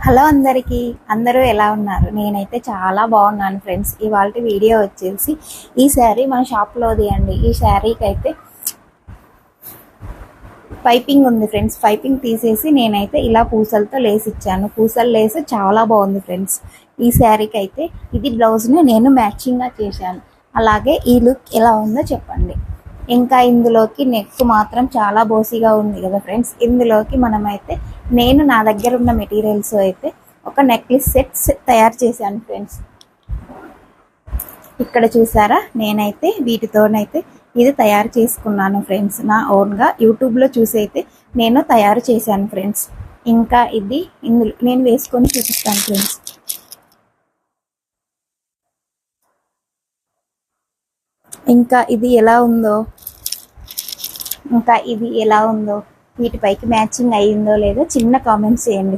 Hello అందరికీ, అందరూ ఎలా ఉన్నారు? నేనైతే చాలా బాగున్నాను ఫ్రెండ్స్. ఇవాళ వీడియో వచ్చేసి ఈ శారీ మన షాప్లోది అండి. ఈ శారీకి అయితే పైపింగ్ ఉంది ఫ్రెండ్స్. పైపింగ్ తీసేసి నేనైతే ఇలా పూసలతో లేస్ ఇచ్చాను. పూసల లేస్ చాలా బాగుంది ఫ్రెండ్స్. ఈ శారీకి అయితే ఇది బ్లౌజ్ని నేను మ్యాచింగ్గా చేశాను. అలాగే ఈ లుక్ ఎలా ఉందో చెప్పండి. ఇంకా ఇందులోకి నెక్ మాత్రం చాలా బోసిగా ఉంది కదా ఫ్రెండ్స్. ఇందులోకి మనమైతే నేను నా దగ్గర ఉన్న మెటీరియల్స్ అయితే ఒక నెక్లెస్ సెట్స్ తయారు చేశాను ఫ్రెండ్స్. ఇక్కడ చూసారా, నేనైతే వీటితోనైతే ఇది తయారు చేసుకున్నాను ఫ్రెండ్స్. నా ఓన్గా యూట్యూబ్లో చూసి అయితే నేను తయారు చేశాను ఫ్రెండ్స్. ఇంకా ఇది ఇందులో నేను వేసుకొని చూపిస్తాను ఫ్రెండ్స్. ఇంకా ఇది ఎలా ఉందో వీటిపైకి మ్యాచింగ్ అయ్యిందో లేదో చిన్న కామెంట్స్ చేయండి